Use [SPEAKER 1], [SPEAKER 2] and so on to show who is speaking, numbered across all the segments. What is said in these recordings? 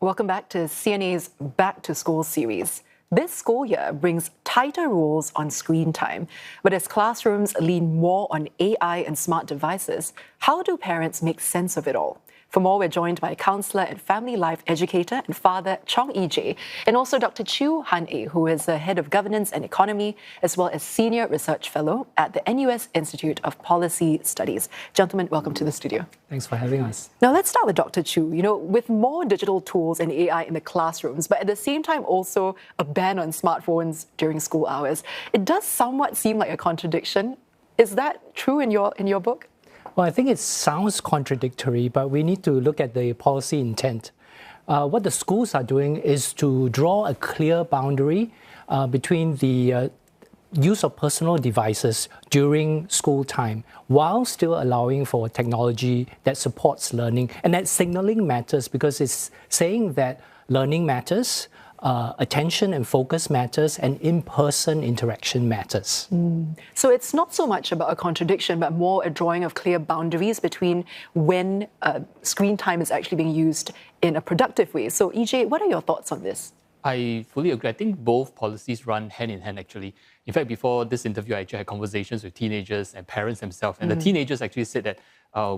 [SPEAKER 1] Welcome back to CNA's Back to School series. This school year brings tighter rules on screen time. But as classrooms lean more on AI and smart devices, how do parents make sense of it all? For more, we're joined by counsellor and family life educator and father Chong EJ, and also Dr. Chew Han-A, who is the head of governance and economy, as well as senior research fellow at the NUS Institute of Policy Studies. Gentlemen, welcome to the studio.
[SPEAKER 2] Thanks for having us.
[SPEAKER 1] Now, let's start with Dr. Chew. With more digital tools and AI in the classrooms, but at the same time also a ban on smartphones during school hours, it does somewhat seem like a contradiction. Is that true in your book?
[SPEAKER 2] Well, I think it sounds contradictory, but we need to look at the policy intent. What the schools are doing is to draw a clear boundary between the use of personal devices during school time, while still allowing for technology that supports learning. And that signaling matters because it's saying that learning matters, attention and focus matters, and in-person interaction matters.
[SPEAKER 1] So it's not so much about a contradiction, but more a drawing of clear boundaries between when screen time is actually being used in a productive way. So EJ, what are your thoughts on this?
[SPEAKER 3] I fully agree. I think both policies run hand in hand, actually. In fact, before this interview, I actually had conversations with teenagers and parents themselves. And the teenagers actually said that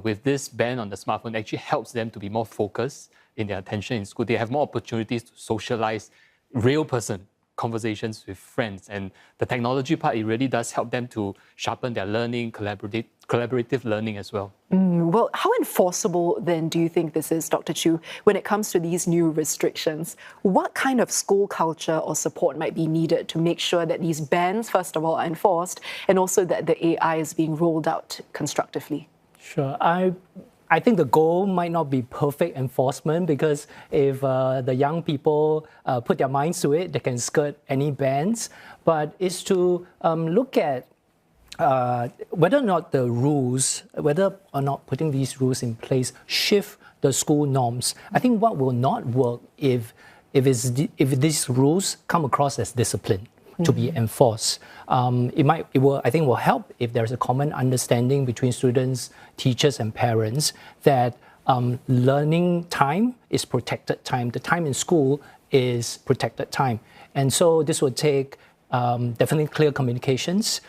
[SPEAKER 3] with this ban on the smartphone, it actually helps them to be more focused in their attention in school. They have more opportunities to socialize real person conversations with friends. And the technology part, it really does help them to sharpen their learning, collaborative learning as well.
[SPEAKER 1] Well, how enforceable then do you think this is, Dr. Chew, when it comes to these new restrictions? What kind of school culture or support might be needed to make sure that these bans, first of all, are enforced, and also that the AI is being rolled out constructively?
[SPEAKER 2] Sure. I think the goal might not be perfect enforcement, because if the young people put their minds to it, they can skirt any bans. But it's to look at whether or not the rules, whether or not putting these rules in place shift the school norms. I think what will not work if these rules come across as discipline to be enforced. I think will help if there's a common understanding between students, teachers, and parents that learning time is protected time. The time in school is protected time. And so this will take definitely clear communications,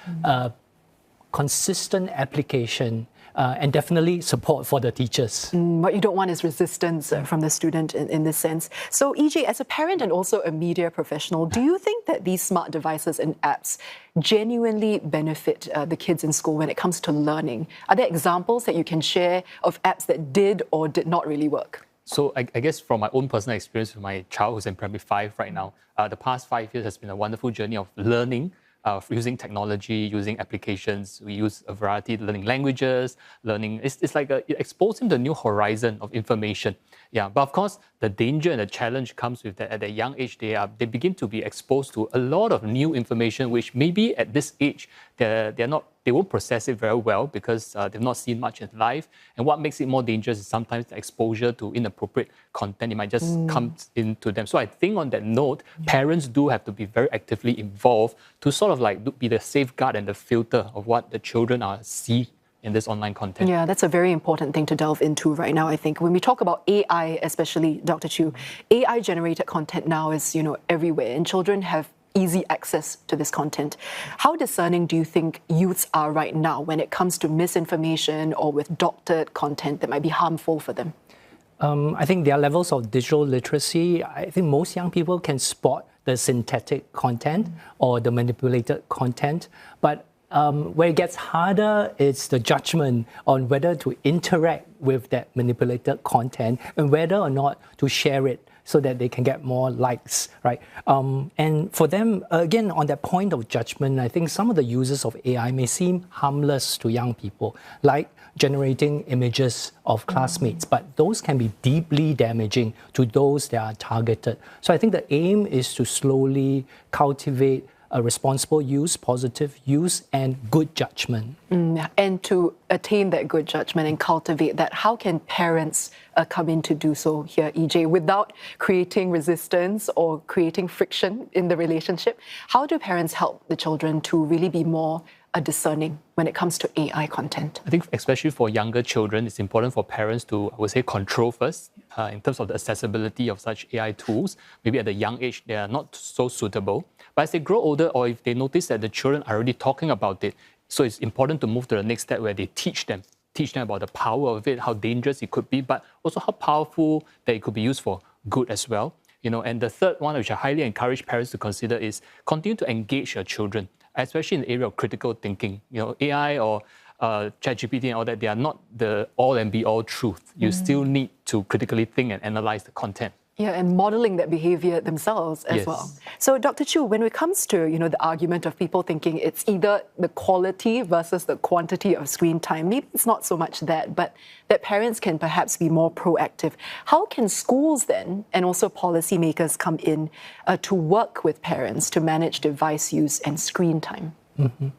[SPEAKER 2] consistent application, and definitely support for the teachers.
[SPEAKER 1] What you don't want is resistance from the student in this sense. So EJ, as a parent and also a media professional, do you think that these smart devices and apps genuinely benefit the kids in school when it comes to learning? Are there examples that you can share of apps that did or did not really work?
[SPEAKER 3] So I guess from my own personal experience with my child who's in primary 5 right now, the past 5 years has been a wonderful journey of learning, using technology, using applications. We use a variety of learning languages, it's like it exposes them to a new horizon of information. Yeah, but of course, the danger and the challenge comes with that at a young age, they begin to be exposed to a lot of new information, which maybe at this age, they won't process it very well because they've not seen much in life. And what makes it more dangerous is sometimes the exposure to inappropriate content. It might just come into them. So I think on that note, parents do have to be very actively involved to sort of like be the safeguard and the filter of what the children see in this online content.
[SPEAKER 1] Yeah, that's a very important thing to delve into right now, I think. When we talk about AI, especially, Dr. Chew, AI-generated content now is, everywhere, and children have easy access to this content. How discerning do you think youths are right now when it comes to misinformation or with doctored content that might be harmful for them?
[SPEAKER 2] I think their levels of digital literacy, I think most young people can spot the synthetic content or the manipulated content. But where it gets harder is the judgment on whether to interact with that manipulated content and whether or not to share it so that they can get more likes, right? And for them, again, on that point of judgment, I think some of the uses of AI may seem harmless to young people, like generating images of classmates, but those can be deeply damaging to those that are targeted. So I think the aim is to slowly cultivate a responsible use, positive use, and good judgment.
[SPEAKER 1] And to attain that good judgment and cultivate that, how can parents come in to do so here, EJ, without creating resistance or creating friction in the relationship? How do parents help the children to really be more are discerning when it comes to AI content?
[SPEAKER 3] I think especially for younger children, it's important for parents to, I would say, control first in terms of the accessibility of such AI tools. Maybe at a young age, they are not so suitable. But as they grow older, or if they notice that the children are already talking about it, so it's important to move to the next step where they teach them about the power of it, how dangerous it could be, but also how powerful that it could be used for good as well. And the third one, which I highly encourage parents to consider, is continue to engage your children, especially in the area of critical thinking. AI or ChatGPT and all that, they are not the all and be all truth. You still need to critically think and analyze the content.
[SPEAKER 1] Yeah, and modeling that behavior themselves as well. So, Dr. Chu, when it comes to the argument of people thinking it's either the quality versus the quantity of screen time, maybe it's not so much that, but that parents can perhaps be more proactive. How can schools then, and also policymakers, come in to work with parents to manage device use and screen time?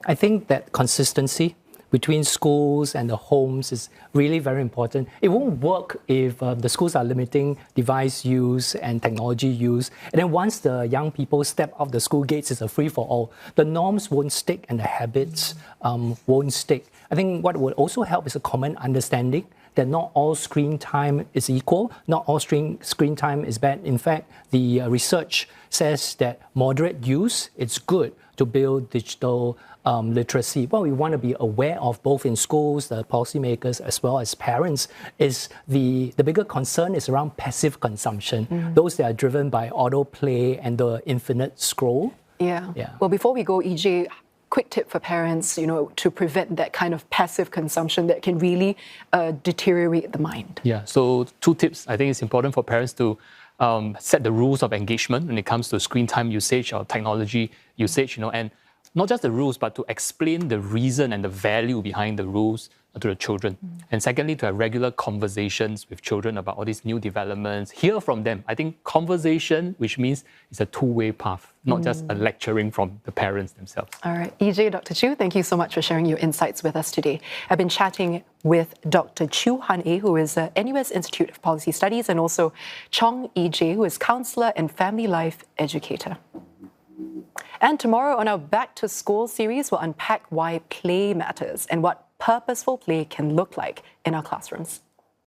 [SPEAKER 2] I think that consistency between schools and the homes is really very important. It won't work if the schools are limiting device use and technology use. And then once the young people step off the school gates, it's a free-for-all. The norms won't stick and the habits won't stick. I think what would also help is a common understanding that not all screen time is equal, not all screen time is bad. In fact, the research says that moderate use, it's good to build digital literacy. What we want to be aware of, both in schools, the policymakers, as well as parents, is the bigger concern is around passive consumption, those that are driven by autoplay and the infinite scroll.
[SPEAKER 1] Yeah. Well, before we go, EJ, quick tip for parents, to prevent that kind of passive consumption that can really deteriorate the mind.
[SPEAKER 3] Yeah, so 2 tips. I think it's important for parents to set the rules of engagement when it comes to screen time usage or technology usage, and not just the rules, but to explain the reason and the value behind the rules to the children. And secondly, to have regular conversations with children about all these new developments, hear from them. I think conversation, which means it's a two-way path, not just a lecturing from the parents themselves.
[SPEAKER 1] All right, EJ, Dr. Chu, thank you so much for sharing your insights with us today. I've been chatting with Dr. Chu Han-A, who is at NUS Institute of Policy Studies, and also Chong EJ, who is counselor and family life educator. And tomorrow on our Back to School series, we'll unpack why play matters and what purposeful play can look like in our classrooms.